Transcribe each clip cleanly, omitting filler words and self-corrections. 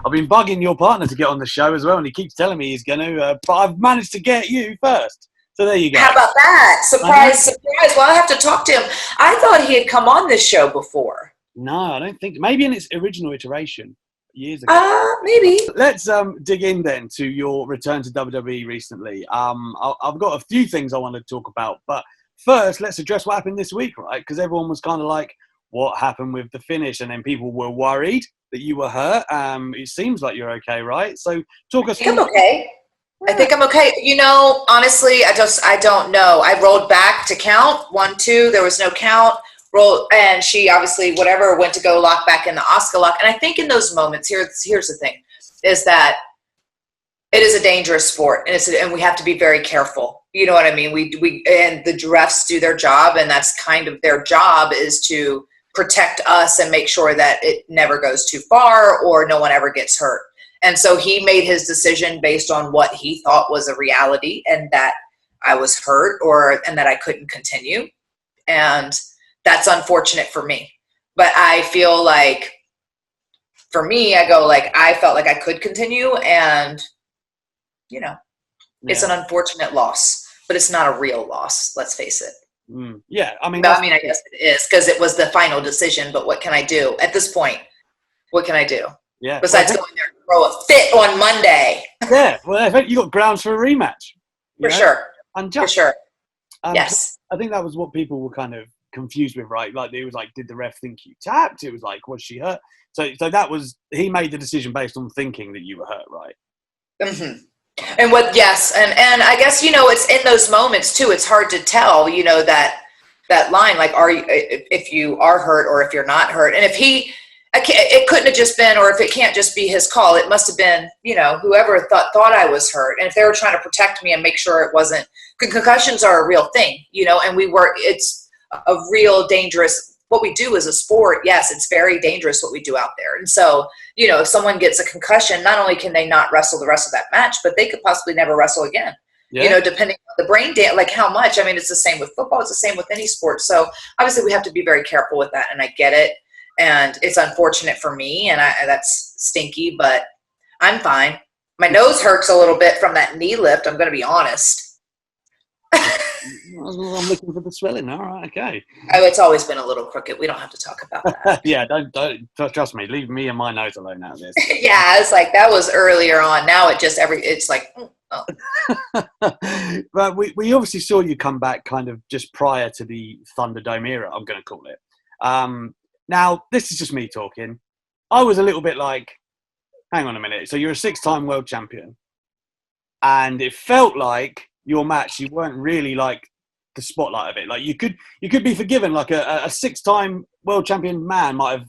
I've been bugging your partner to get on the show as well, and he keeps telling me he's going to, but I've managed to get you first. So there you go. How about that? Surprise. Well, I have to talk to him. I thought he had come on this show before. No, I don't think. Maybe in its original iteration years ago. Maybe. Let's dig in then to your return to WWE recently. I've got a few things I want to talk about, but first, let's address what happened this week, right? Because everyone was kind of like, what happened with the finish? And then people were worried that you were hurt. It seems like you're okay, right? So talk us through. I'm okay. I think I'm okay. Honestly, I don't know. I rolled back to count 1, 2. There was no count. And she obviously, whatever, went to go lock back in the Asuka lock. And I think in those moments, here's the thing, is that it is a dangerous sport, and we have to be very careful. You know what I mean? We and the refs do their job, and that's kind of their job, is to protect us and make sure that it never goes too far or no one ever gets hurt. And so he made his decision based on what he thought was a reality, and that I was hurt and that I couldn't continue. And that's unfortunate for me. But I feel like, for me, I go like, I felt like I could continue, and, it's an unfortunate loss, but it's not a real loss. Let's face it. Yeah. I guess it is, because it was the final decision, but what can I do at this point? What can I do? Yeah. Besides going there and throw a fit on Monday. Yeah. Well, I think you got grounds for a rematch. For sure. For sure. Yes. I think that was what people were kind of confused with, right? Like, it was like, did the ref think you tapped? It was like, was she hurt? So that was, he made the decision based on thinking that you were hurt, right? Mm-hmm. And and I guess, it's in those moments too, it's hard to tell, that line, like, if you are hurt or if you're not hurt. And if it couldn't have just been, or if it can't just be his call, it must have been, whoever thought I was hurt. And if they were trying to protect me and make sure it wasn't, concussions are a real thing, and it's a real dangerous, what we do as a sport. Yes, it's very dangerous what we do out there. And so, if someone gets a concussion, not only can they not wrestle the rest of that match, but they could possibly never wrestle again. Yeah. Depending on the brain damage, like how much. I mean, it's the same with football. It's the same with any sport. So obviously we have to be very careful with that. And I get it. And it's unfortunate for me. And that's stinky, but I'm fine. My nose hurts a little bit from that knee lift. I'm going to be honest. I'm looking for the swelling. All right, okay. Oh, it's always been a little crooked. We don't have to talk about that. Yeah, don't trust me. Leave me and my nose alone out of this. Yeah, it's like that was earlier on. Now it's like. Oh. But we obviously saw you come back kind of just prior to the Thunderdome era, I'm going to call it. Now, this is just me talking. I was a little bit like, hang on a minute. So you're a 6-time world champion. And it felt like your match, you weren't really like the spotlight of it. Like you could be forgiven. Like a 6-time world champion man might have,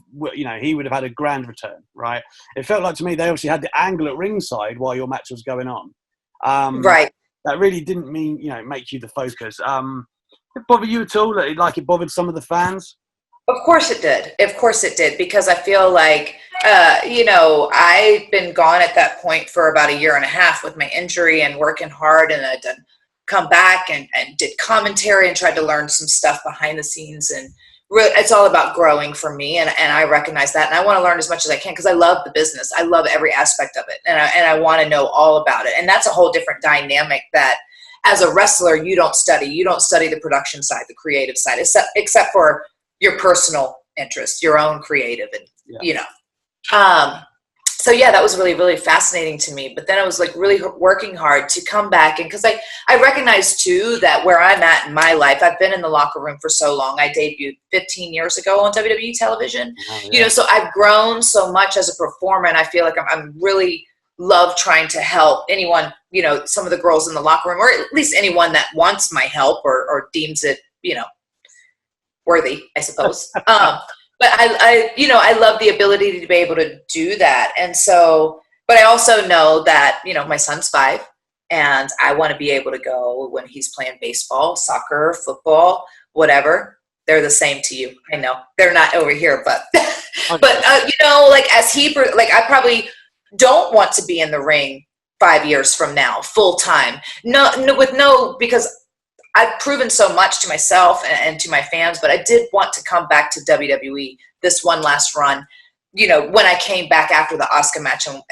he would have had a grand return, right? It felt like to me, they obviously had the angle at ringside while your match was going on. Right. That really didn't mean, make you the focus. Did it bother you at all? Like it bothered some of the fans? Of course it did. Of course it did. Because I feel like, I've been gone at that point for about 1.5 years with my injury and working hard. And I'd come back and did commentary and tried to learn some stuff behind the scenes. And it's all about growing for me. And I recognize that. And I want to learn as much as I can because I love the business. I love every aspect of it. And I want to know all about it. And that's a whole different dynamic that as a wrestler, you don't study. You don't study the production side, the creative side, except for your personal interest, your own creative, and so yeah, that was really, really fascinating to me. But then I was like really working hard to come back, and because I recognize too that where I'm at in my life, I've been in the locker room for so long. I debuted 15 years ago on WWE television, so I've grown so much as a performer, and I feel like I'm really love trying to help anyone, some of the girls in the locker room, or at least anyone that wants my help or deems it, worthy, I suppose. But I love the ability to be able to do that. And so, but I also know that, my son's 5 and I want to be able to go when he's playing baseball, soccer, football, whatever. They're the same to you. I know they're not over here, but, as I probably don't want to be in the ring 5 years from now, full time. Because I've proven so much to myself and to my fans, but I did want to come back to WWE this one last run, when I came back after the Asuka match and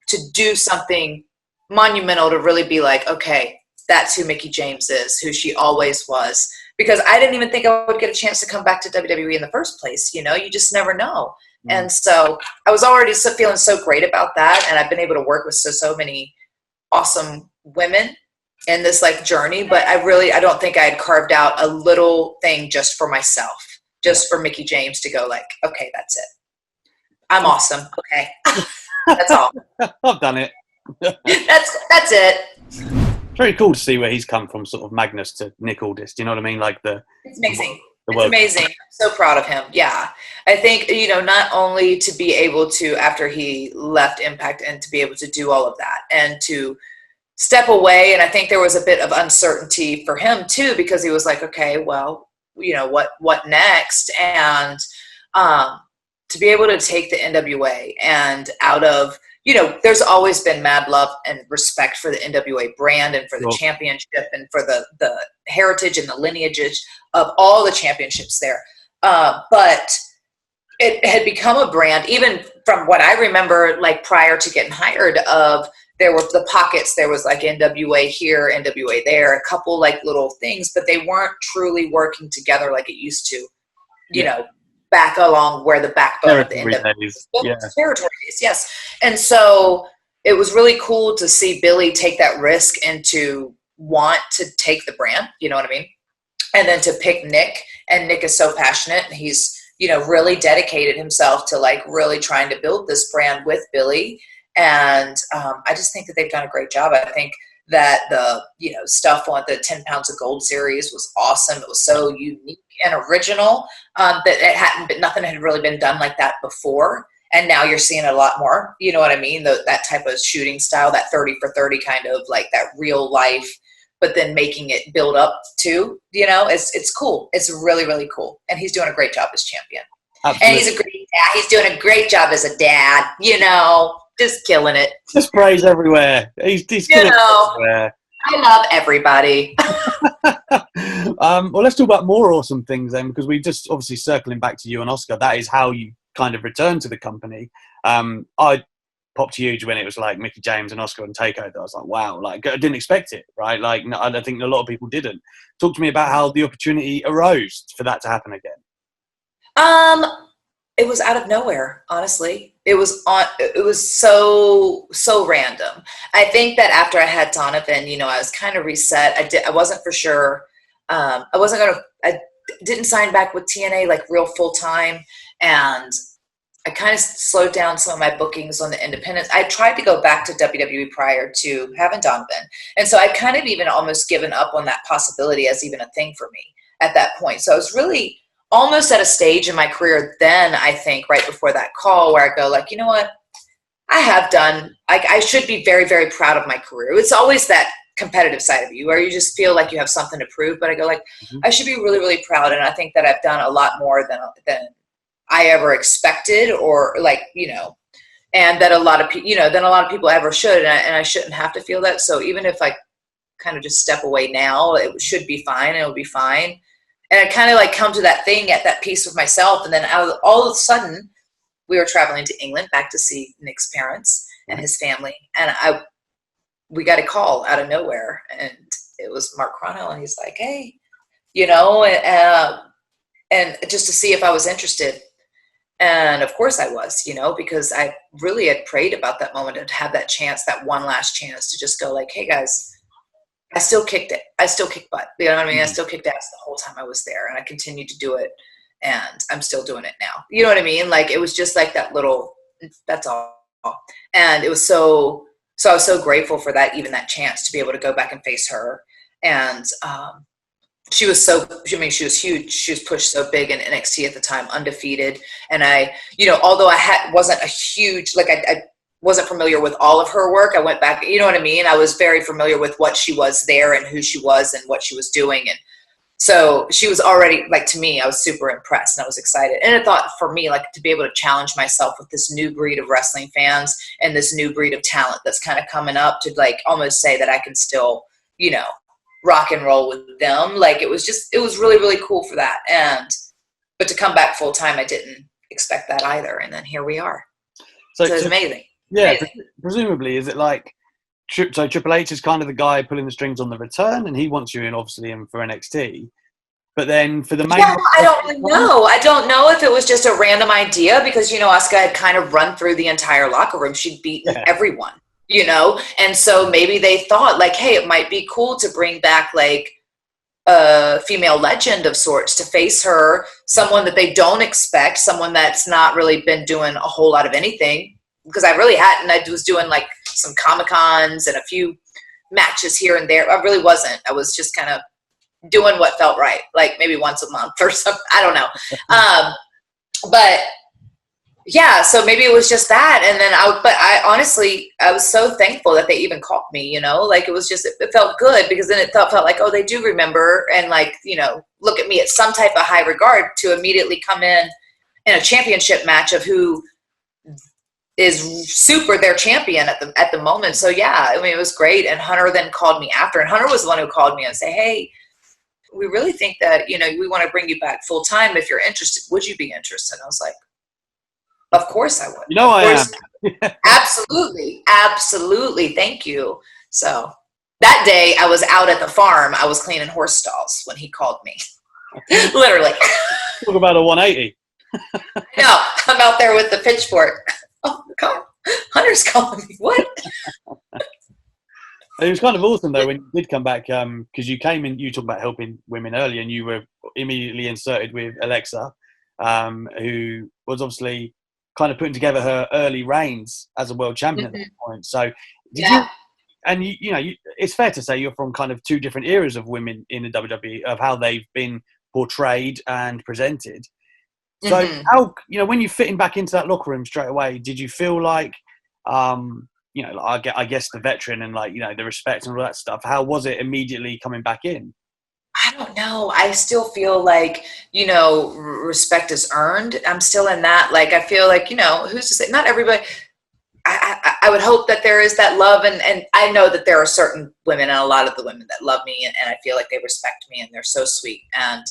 to do something monumental, to really be like, okay, that's who Mickie James is, who she always was. Because I didn't even think I would get a chance to come back to WWE in the first place. You just never know. And so I was already feeling so great about that. And I've been able to work with so many awesome women in this like journey. But I don't think I had carved out a little thing just for myself, just for Mickie James to go like, okay, that's it. I'm awesome. Okay. That's all. I've done it. That's it. Very cool to see where he's come from, sort of Magnus to Nick Aldis. Do you know what I mean? Like it's amazing. It's amazing. I'm so proud of him. Yeah. I think, not only to be able to, after he left Impact, and to be able to do all of that and to step away. And I think there was a bit of uncertainty for him too, because he was like, okay, well, what next? And to be able to take the NWA and out of, there's always been mad love and respect for the NWA brand and for the championship and for the heritage and the lineages of all the championships there. But it had become a brand, even from what I remember, like prior to getting hired, of there were the pockets. There was like NWA here, NWA there, a couple like little things, but they weren't truly working together like it used to, back along where the backbone of the NWA territories. Yes. And so it was really cool to see Billy take that risk and to want to take the brand, you know what I mean? And then to pick Nick, and Nick is so passionate, and he's, really dedicated himself to like really trying to build this brand with Billy. And I just think that they've done a great job. I think that the, stuff on the 10 Pounds of Gold series was awesome. It was so unique and original that nothing had really been done like that before. And now you're seeing a lot more, you know what I mean? That type of shooting style, that 30 for 30 kind of like that real life, but then making it build up too, it's cool. It's really, really cool. And he's doing a great job as champion. Absolutely. And he's a great dad. He's doing a great job as a dad, just killing it. Just praise everywhere. He's killing it everywhere. I love everybody. Well, let's talk about more awesome things then, because we just obviously circling back to you and Asuka. That is how you kind of returned to the company. I popped huge when it was like Mickie James and Asuka and Takeover. I was like, wow, like I didn't expect it, right? Like I don't think a lot of people didn't. Talk to me about how the opportunity arose for that to happen again. It was out of nowhere, honestly. It was so random. I think that after I had Donovan, I was kind of reset. I wasn't for sure. I didn't sign back with TNA like real full time. And I kind of slowed down some of my bookings on the independents. I tried to go back to WWE prior to having Donovan. And so I'd kind of even almost given up on that possibility as even a thing for me at that point. So I was really almost at a stage in my career then, I think, right before that call, where I go like, you know what, I have done, I should be very, very proud of my career. It's always that competitive side of you where you just feel like you have something to prove, but I go like, I should be really, really proud. And I think that I've done a lot more than I ever expected, or like, and that a lot of people, than a lot of people ever should. And I shouldn't have to feel that. So even if I kind of just step away now, it should be fine. And it'll be fine. And I kind of like come to that thing at that peace with myself. And then all of a sudden we were traveling to England back to see Nick's parents and his family. And we got a call out of nowhere, and it was Mark Crono, and he's like, hey, and just to see if I was interested. And of course I was, because I really had prayed about that moment to have that chance, that one last chance to just go like, hey guys, I still kicked it. I still kicked butt. You know what I mean? I still kicked ass the whole time I was there, and I continued to do it, and I'm still doing it now. You know what I mean? Like it was just like that little, that's all. And it was so I was so grateful for that, even that chance to be able to go back and face her. And she was she was huge. She was pushed so big in NXT at the time, undefeated. And I, although I wasn't a huge, like I wasn't familiar with all of her work. I went back, you know what I mean? I was very familiar with what she was there and who she was and what she was doing. And so she was already, like, to me, I was super impressed and I was excited. And I thought for me, like, to be able to challenge myself with this new breed of wrestling fans and this new breed of talent that's kind of coming up, to like almost say that I can still, rock and roll with them. Like it was really, really cool for that. But to come back full time, I didn't expect that either. And then here we are. So it's amazing. Yeah, amazing. Presumably, is it like so Triple H is kind of the guy pulling the strings on the return, and he wants you in, obviously, in for NXT. But then for the main, I don't really know. I don't know if it was just a random idea because Asuka had kind of run through the entire locker room. She'd beaten everyone, and so maybe they thought like, hey, it might be cool to bring back like a female legend of sorts to face her, someone that they don't expect, someone that's not really been doing a whole lot of anything. Because I really hadn't. I was doing like some Comic-Cons and a few matches here and there. I really wasn't. I was just kind of doing what felt right, like maybe once a month or something. I don't know. But yeah, so maybe it was just that. And then I honestly, I was so thankful that they even called me, like it was just, it felt good because then it felt like, oh, they do remember and like, look at me at some type of high regard to immediately come in a championship match of who is super their champion at the moment. So yeah, I mean, it was great. And Hunter then called me after, and Hunter was the one who called me and say, hey, we really think that, we want to bring you back full time. If you're interested, would you be interested? I was like, of course I would. I am. Absolutely. Absolutely. Thank you. So that day I was out at the farm. I was cleaning horse stalls when he called me. Literally. Talk about a 180. No, I'm out there with the pitchfork. Oh, God. Hunter's calling me. What? It was kind of awesome though when you did come back because you came in. You talked about helping women earlier, and you were immediately inserted with Alexa, who was obviously kind of putting together her early reigns as a world champion at that point. So did you? And it's fair to say you're from kind of two different eras of women in the WWE of how they've been portrayed and presented. So how when you're fitting back into that locker room straight away, did you feel like I guess the veteran and like the respect and all that stuff? How was it immediately coming back in? I don't know. I still feel like respect is earned. I'm still in that. Like I feel like who's to say? Not everybody. I would hope that there is that love, and I know that there are certain women and a lot of the women that love me, and I feel like they respect me and they're so sweet, and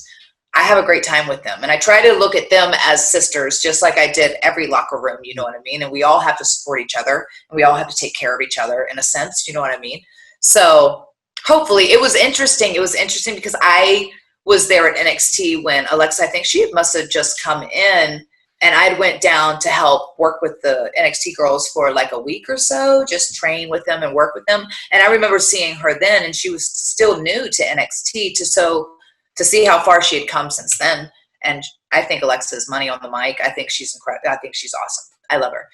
I have a great time with them. And I try to look at them as sisters, just like I did every locker room, you know what I mean? And we all have to support each other, and we all have to take care of each other in a sense, you know what I mean? So hopefully it was interesting. It was interesting because I was there at NXT when Alexa, I think she must have just come in, and I went down to help work with the NXT girls for like a week or so, just train with them and work with them. And I remember seeing her then, and she was still new to NXT, to see how far she had come since then. And I think Alexa's money on the mic. I think she's incredible. I think she's awesome. I love her.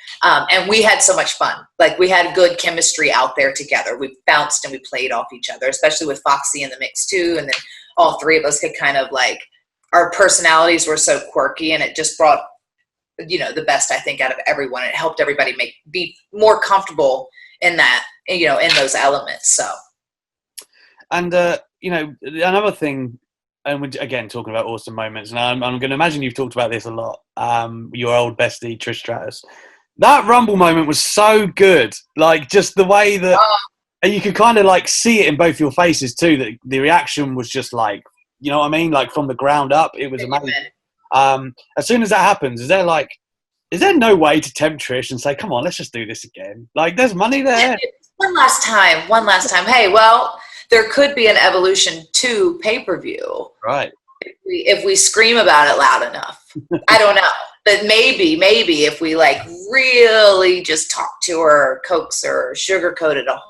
And we had so much fun. Like we had good chemistry out there together. We bounced and we played off each other, especially with Foxy in the mix too. And then all three of us could kind of like, our personalities were so quirky, and it just brought, the best I think out of everyone. It helped everybody be more comfortable in that, in those elements. So. And, another thing, and we're again talking about awesome moments, and I'm going to imagine you've talked about this a lot. Your old bestie Trish Stratus, that Rumble moment was so good. Like just the way that, and you could kind of like see it in both your faces too. That the reaction was just like, you know what I mean, like from the ground up. It was amazing. As soon as that happens, is there no way to tempt Trish and say, "Come on, let's just do this again"? Like there's money there. One last time. Hey, well. There could be an Evolution 2 pay-per-view. Right. If we scream about it loud enough. I don't know. But maybe if we like really just talk to her, coax her, sugarcoat it all.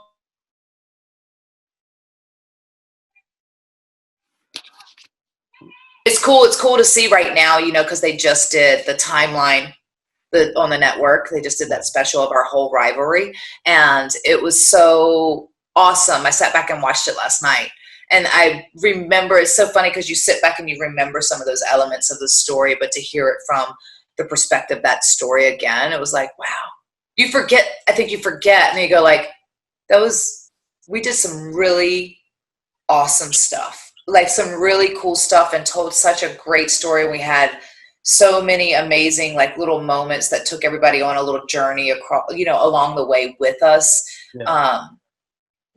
It's cool to see right now, because they just did the timeline on the network. They just did that special of our whole rivalry. And it was so awesome. I sat back and watched it last night, and I remember, it's so funny because you sit back and you remember some of those elements of the story, but to hear it from the perspective of that story again, it was like, wow, I think you forget, and you go like, we did some really awesome stuff, like some really cool stuff, and told such a great story. We had so many amazing like little moments that took everybody on a little journey across, along the way with us. Yeah.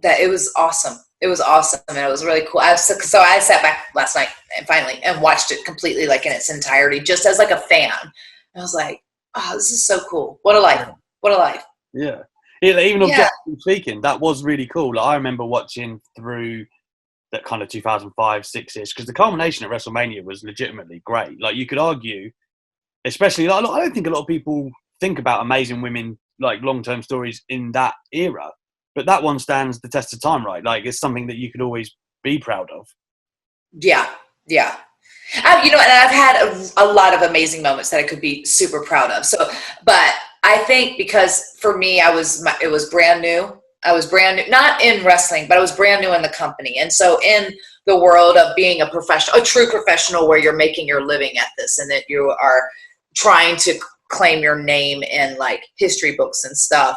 That it was awesome. It was awesome, and it was really cool. So I sat back last night and finally watched it completely, like in its entirety, just as like a fan. I was like, oh, this is so cool. What a life. What a life. Yeah. Even objectively speaking, that was really cool. Like, I remember watching through that kind of 2005, 6-ish, because the culmination at WrestleMania was legitimately great. Like, you could argue, especially, like, I don't think a lot of people think about amazing women, like, long-term stories in that era, but that one stands the test of time, right? Like, it's something that you could always be proud of. Yeah. And I've had a lot of amazing moments that I could be super proud of. So, but I think because for me, it was brand new. I was brand new, not in wrestling, but I was brand new in the company. And so in the world of being a true professional, where you're making your living at this and that you are trying to claim your name in like history books and stuff,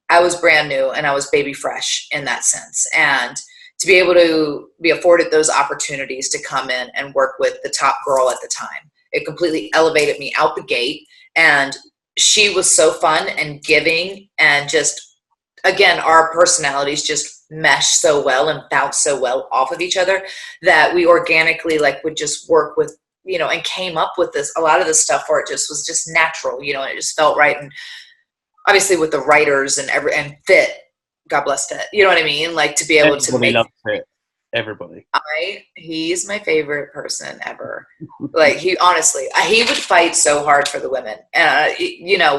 I was brand new and I was baby fresh in that sense. And to be able to be afforded those opportunities to come in and work with the top girl at the time, it completely elevated me out the gate. And she was so fun and giving, and just, again, our personalities just meshed so well and bounced so well off of each other that we organically like would just work with, and came up with a lot of this stuff where it just was just natural, and it just felt right. And obviously with the writers and Fit, God bless Fit, you know what I mean? Like, to be able to make Fit. Everybody. He's my favorite person ever. Like, he would fight so hard for the women. And,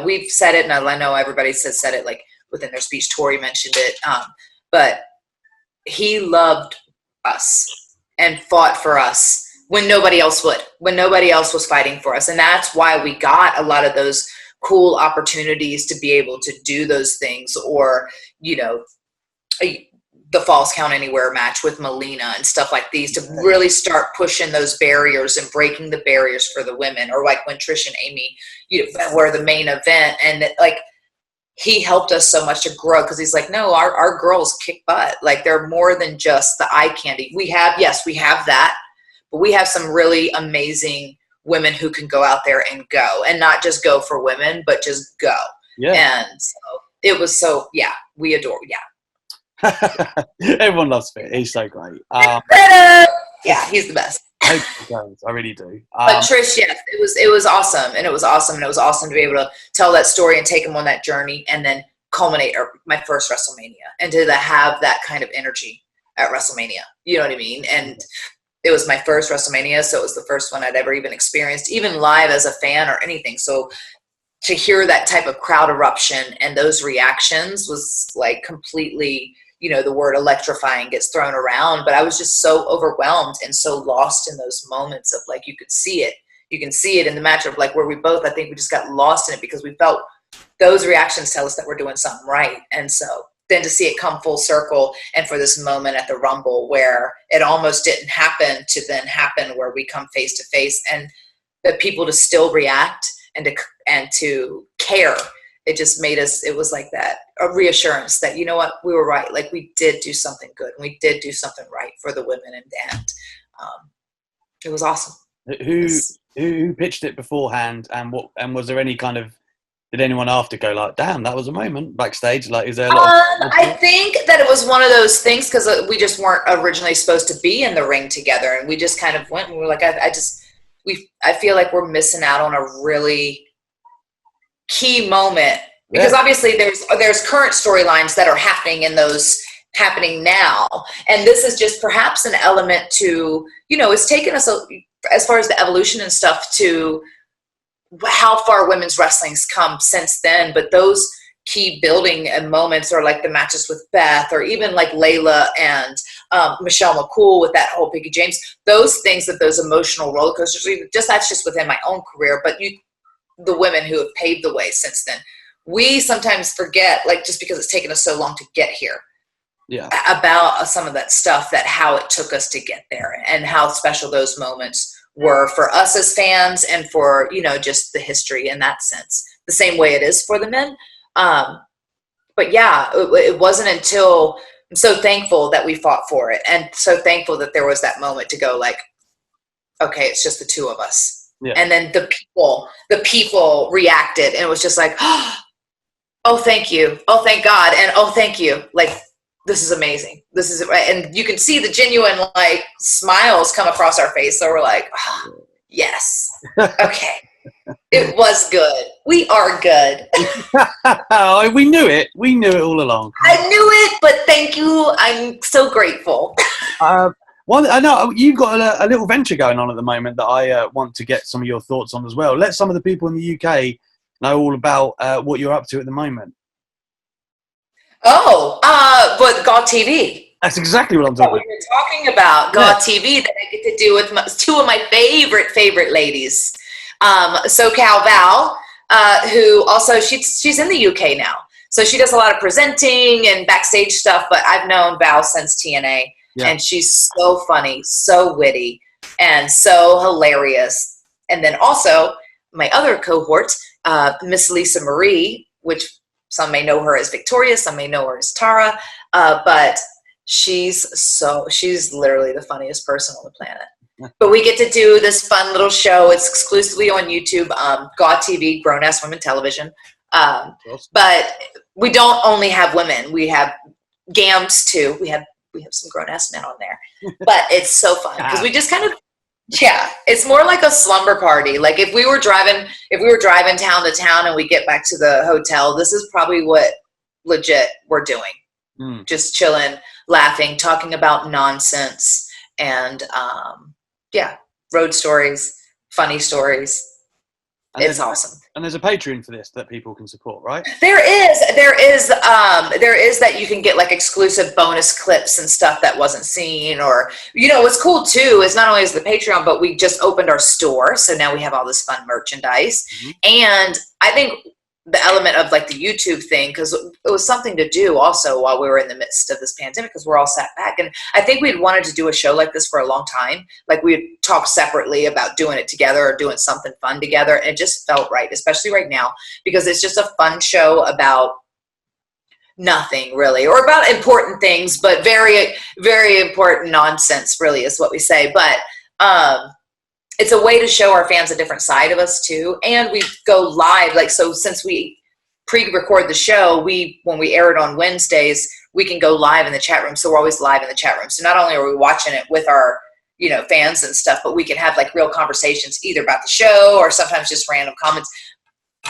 we've said it, and I know everybody said it like within their speech. Tori mentioned it. But he loved us and fought for us when nobody else would, when nobody else was fighting for us. And that's why we got a lot of those cool opportunities to be able to do those things, or, the Falls Count Anywhere match with Melina and stuff like these, to really start pushing those barriers and breaking the barriers for the women. Or like when Trish and Amy, were the main event, and like, he helped us so much to grow, because he's like, no, our girls kick butt. Like, they're more than just the eye candy. We have that, but we have some really amazing women who can go out there and go, and not just go for women, but just go. Yeah. And so it was we adore. Yeah. Everyone loves Fit. He's so great. Yeah, he's the best. I really do. But Trish, yes, it was awesome, and it was awesome to be able to tell that story and take him on that journey, and then culminate my first WrestleMania, and to have that kind of energy at WrestleMania. You know what I mean? And it was my first WrestleMania, so it was the first one I'd ever even experienced, even live as a fan or anything. So to hear that type of crowd eruption and those reactions was like completely, the word electrifying gets thrown around, but I was just so overwhelmed and so lost in those moments of like, you could see it. You can see it in the match of like where we both, I think we just got lost in it, because we felt those reactions tell us that we're doing something right. And so then to see it come full circle, and for this moment at the Rumble where it almost didn't happen, to then happen where we come face to face, and the people to still react and to care. It just made us, it was like that, a reassurance that, you know what, we were right. Like, we did do something good, and we did do something right for the women. And it was awesome. Who pitched it beforehand, and was there any kind of, did anyone after go like, damn, that was a moment backstage? Like, is there a lot I think that it was one of those things, because we just weren't originally supposed to be in the ring together, and we just kind of went, and we were like, I feel like we're missing out on a really key moment, because obviously there's current storylines that are happening now, and this is just perhaps an element to, it's taken us as far as the evolution and stuff, to how far women's wrestling's come since then. But those key building and moments are like the matches with Beth, or even like Layla and Michelle McCool with that whole Piggy James, those things, those emotional roller coasters, that's just within my own career, but the women who have paved the way since then. We sometimes forget, like, just because it's taken us so long to get here, about some of that stuff, that how it took us to get there, and how special those moments were for us as fans, and for, just the history in that sense, the same way it is for the men. But yeah, it wasn't until, I'm so thankful that we fought for it, and so thankful that there was that moment to go like, okay, it's just the two of us. Yeah. And then the people reacted, and it was just like, oh, thank you. Oh, thank God. And oh, thank you. Like, this is amazing. This is right. And you can see the genuine like smiles come across our face. So we're like, oh, yes. Okay. It was good. We are good. We knew it. We knew it all along. I knew it, but thank you. I'm so grateful. I know you've got a little venture going on at the moment that I want to get some of your thoughts on as well. Let some of the people in the UK know all about what you're up to at the moment. But God TV. That's exactly what I'm talking about. We were talking about God TV that I get to do with two of my favorite ladies. SoCal Val, who also she's in the UK now, so she does a lot of presenting and backstage stuff. But I've known Val since TNA, and she's so funny, so witty, and so hilarious. And then also my other cohort, Miss Lisa Marie, which some may know her as Victoria, some may know her as Tara, but she's literally the funniest person on the planet. But we get to do this fun little show. It's exclusively on YouTube, God TV, Grown Ass Women Television. But we don't only have women. We have gams too. We have some grown ass men on there. But it's so fun because we just kind of it's more like a slumber party. Like if we were driving town to town and we get back to the hotel, this is probably what legit we're doing. Just chilling, laughing, talking about nonsense, and road stories, funny stories. And it's awesome. And there's a Patreon for this that people can support, right? There is that you can get like exclusive bonus clips and stuff that wasn't seen, or what's cool too is not only is the Patreon, but we just opened our store, so now we have all this fun merchandise. And I think the element of like the YouTube thing, because it was something to do also while we were in the midst of this pandemic, because we're all sat back, and I think we'd wanted to do a show like this for a long time. Like we'd talk separately about doing it together or doing something fun together, and it just felt right, especially right now, because it's just a fun show about nothing really, or about important things, but very, very important nonsense really is what we say. But it's a way to show our fans a different side of us too. And we go live. Like, so since we pre-record the show, when we air it on Wednesdays, we can go live in the chat room. So we're always live in the chat room. So not only are we watching it with our, fans and stuff, but we can have like real conversations either about the show or sometimes just random comments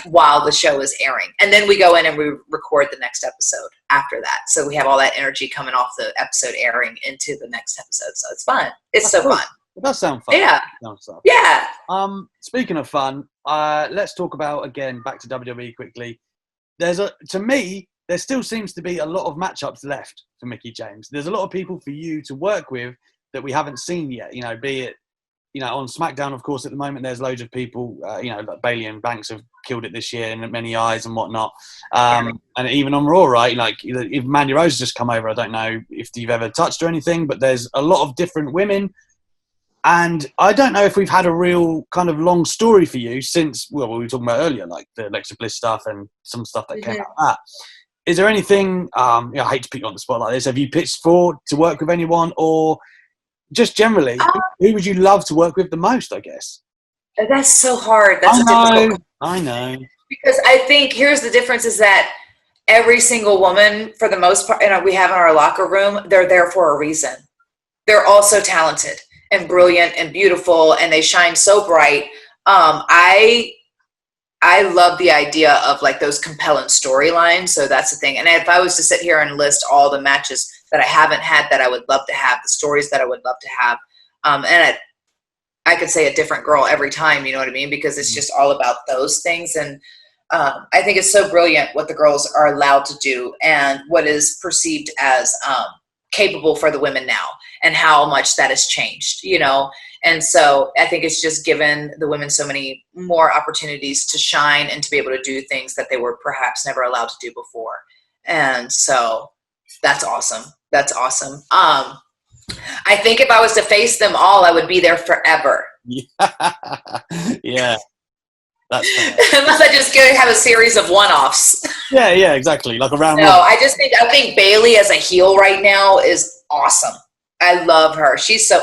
while the show is airing. And then we go in and we record the next episode after that. So we have all that energy coming off the episode airing into the next episode. So it's fun. It's so fun. It does sound fun. Yeah. Yeah. Speaking of fun, let's talk about, again, back to WWE quickly. To me, there still seems to be a lot of matchups left for Mickie James. There's a lot of people for you to work with that we haven't seen yet, be it, on SmackDown, of course, at the moment, there's loads of people, like Bayley and Banks have killed it this year in many eyes and whatnot. And even on Raw, right? Like, if Mandy Rose has just come over, I don't know if you've ever touched or anything, but there's a lot of different women. And I don't know if we've had a real kind of long story for you since, well, we were talking about earlier, like the Alexa Bliss stuff and some stuff that came out of that. Is there anything, I hate to put you on the spot like this, have you pitched for to work with anyone, or just generally, who would you love to work with the most, I guess? That's so hard. That's difficult. I know. Because I think here's the difference is that every single woman, for the most part, we have in our locker room, they're there for a reason. They're all so talented and brilliant and beautiful, and they shine so bright. I love the idea of like those compelling storylines. So that's the thing. And if I was to sit here and list all the matches that I haven't had that I would love to have, the stories that I would love to have, and I could say a different girl every time, you know what I mean? Because it's just all about those things. And I think it's so brilliant what the girls are allowed to do and what is perceived as capable for the women now, and how much that has changed, And so I think it's just given the women so many more opportunities to shine and to be able to do things that they were perhaps never allowed to do before. And so that's awesome. That's awesome. I think if I was to face them all, I would be there forever. Yeah. That's unless I just have a series of one-offs. Yeah, exactly. Like around. No, I think Bayley as a heel right now is awesome. I love her.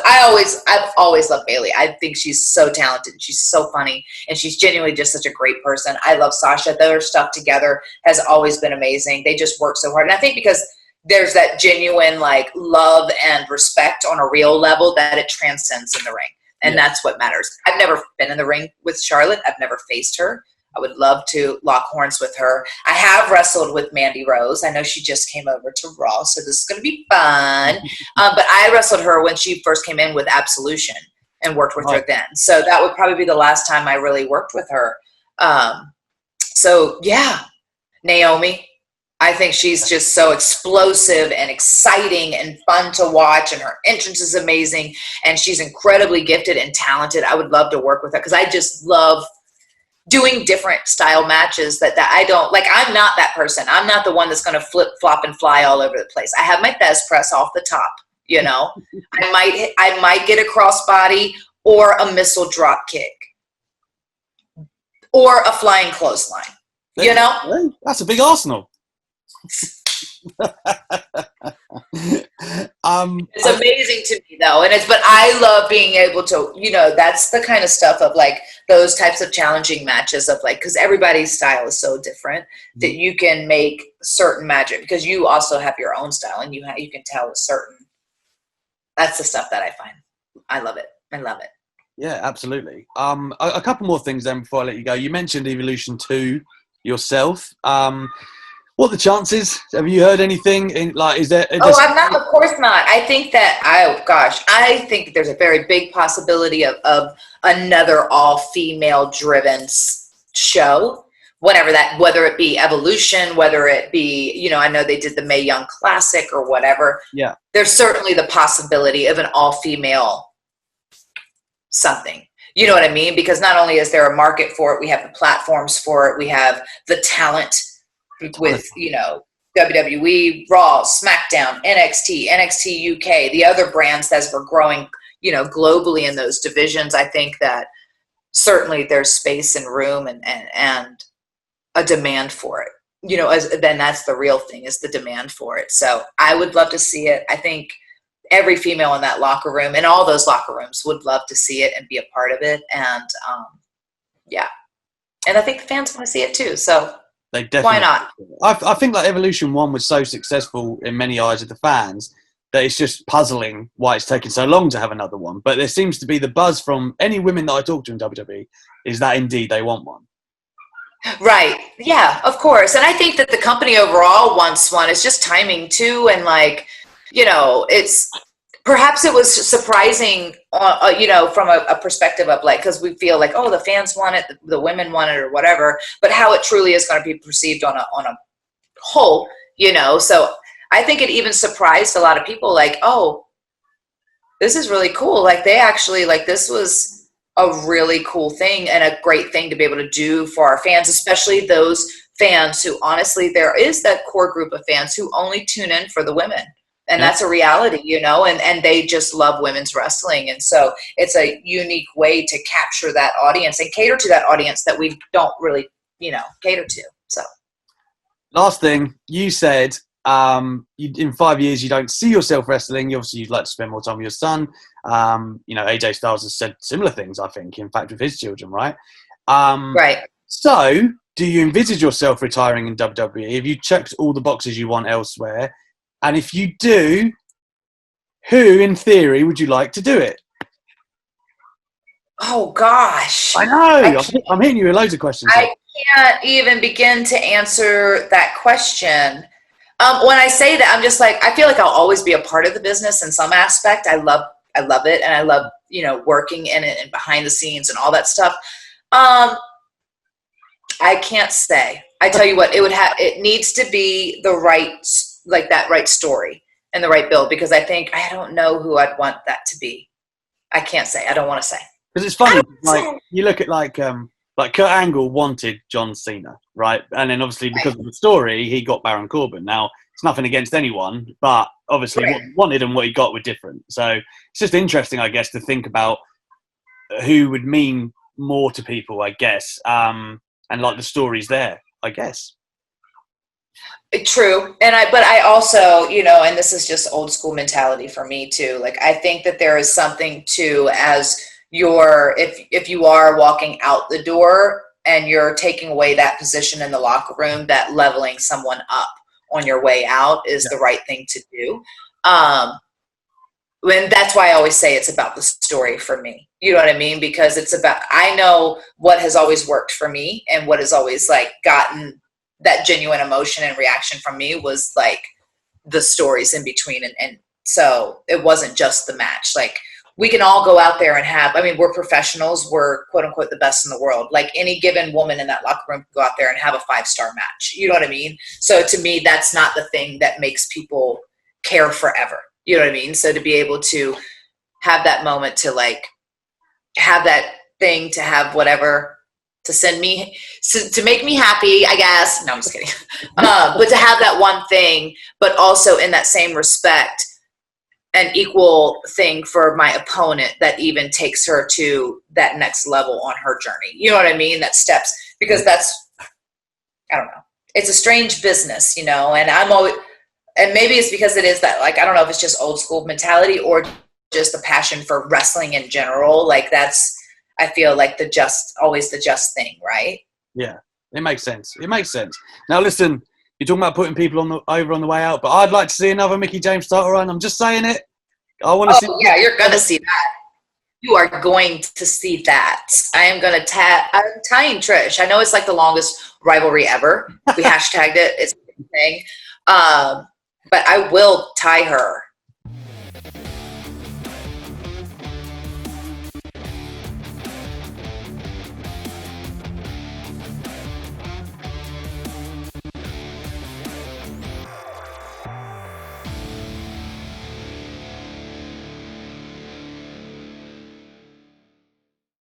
I've always loved Bayley. I think she's so talented. She's so funny, and she's genuinely just such a great person. I love Sasha. Their stuff together has always been amazing. They just work so hard, and I think because there's that genuine like love and respect on a real level that it transcends in the ring. And that's what matters. I've never been in the ring with Charlotte. I've never faced her. I would love to lock horns with her. I have wrestled with Mandy Rose. I know she just came over to Raw, so this is going to be fun. But I wrestled her when she first came in with Absolution and worked with her then. So that would probably be the last time I really worked with her. So, yeah, Naomi. I think she's just so explosive and exciting and fun to watch, and her entrance is amazing, and she's incredibly gifted and talented. I would love to work with her because I just love doing different style matches that I don't like. I'm not that person. I'm not the one that's going to flip, flop, and fly all over the place. I have my Thez press off the top. You know, I might get a crossbody or a missile drop kick or a flying clothesline. You know, that's a big arsenal. It's amazing to me though, but I love being able to, you know, that's the kind of stuff of like those types of challenging matches of like, because everybody's style is so different that you can make certain magic because you also have your own style and you can tell a certain. That's the stuff that I find. I love it. Yeah, absolutely. A couple more things then before I let you go. You mentioned Evolution 2 yourself. What are the chances? Have you heard anything? Is there? I'm not. Of course not. I think that. I think there's a very big possibility of another all-female driven show. Whether it be Evolution, whether it be, you know, I know they did the Mae Young Classic or whatever. Yeah. There's certainly the possibility of an all-female something. You know what I mean? Because not only is there a market for it, we have the platforms for it, we have the talent with, you know, WWE, Raw, SmackDown, NXT UK, the other brands as we're growing, you know, globally in those divisions. I think that certainly there's space and room and a demand for it. You know, then that's the real thing, is the demand for it. So I would love to see it. I think every female in that locker room, in all those locker rooms, would love to see it and be a part of it. And yeah, and I think the fans want to see it too. So they definitely. Why not? I think like Evolution 1 was so successful in many eyes of the fans that it's just puzzling why it's taken so long to have another one. But there seems to be the buzz from any women that I talk to in WWE is that indeed they want one. Right. Yeah, of course. And I think that the company overall wants one. It's just timing too. And like, you know, perhaps it was surprising, you know, from a perspective of like, because we feel like, oh, the fans want it, the women want it or whatever, but how it truly is going to be perceived on a whole, you know. So I think it even surprised a lot of people like, oh, this is really cool. Like they actually, like this was a really cool thing and a great thing to be able to do for our fans, especially those fans who honestly, there is that core group of fans who only tune in for the women. And that's a reality, you know, and they just love women's wrestling. And so it's a unique way to capture that audience and cater to that audience that we don't really, you know, cater to. So last thing, you said in 5 years you don't see yourself wrestling. Obviously, you'd like to spend more time with your son. You know, AJ Styles has said similar things, I think, in fact, with his children, right? Right. So do you envisage yourself retiring in WWE? Have you checked all the boxes you want elsewhere? And if you do, who, in theory, would you like to do it? Oh, gosh. I know. I'm hitting you with loads of questions. I can't even begin to answer that question. When I say that, I'm just like, I feel like I'll always be a part of the business in some aspect. I love it. And I love, you know, working in it and behind the scenes and all that stuff. I can't say. I tell you what, it needs to be the right, like that right story and the right build, because I don't know who I'd want that to be. I can't say. I don't want to say. Because it's funny, like you look at like Kurt Angle wanted John Cena, right? And then obviously because of the story, he got Baron Corbin. Now it's nothing against anyone, but obviously what he wanted and what he got were different. So it's just interesting, I guess, to think about who would mean more to people, I guess, and like the stories there, I guess. True. But I also, you know, and this is just old school mentality for me too. Like, I think that there is something to, as if you are walking out the door and you're taking away that position in the locker room, that leveling someone up on your way out is the right thing to do. And that's why I always say it's about the story for me. You know what I mean? Because it's about, I know what has always worked for me, and what has always like gotten that genuine emotion and reaction from me was like the stories in between. And so it wasn't just the match. Like, we can all go out there and have, I mean, we're professionals, we're quote unquote the best in the world. Like, any given woman in that locker room can go out there and have a 5-star match. You know what I mean? So to me, that's not the thing that makes people care forever. You know what I mean? So to be able to have that moment, to like have that thing, to have whatever, to send me, to make me happy, I guess. No, I'm just kidding. But to have that one thing, but also in that same respect, an equal thing for my opponent that even takes her to that next level on her journey. You know what I mean? That steps, because that's, I don't know. It's a strange business, you know, and I'm always, and maybe it's because it is that, like, I don't know if it's just old school mentality or just the passion for wrestling in general. Like, that's, I feel like always the just thing, right? Yeah, it makes sense. It makes sense. Now, listen, you're talking about putting people over on the way out, but I'd like to see another Mickie James title run. I'm just saying it. I want to see. Yeah, you're going to see that. You are going to see that. I'm tying Trish. I know it's like the longest rivalry ever. We hashtagged it. It's a thing. But I will tie her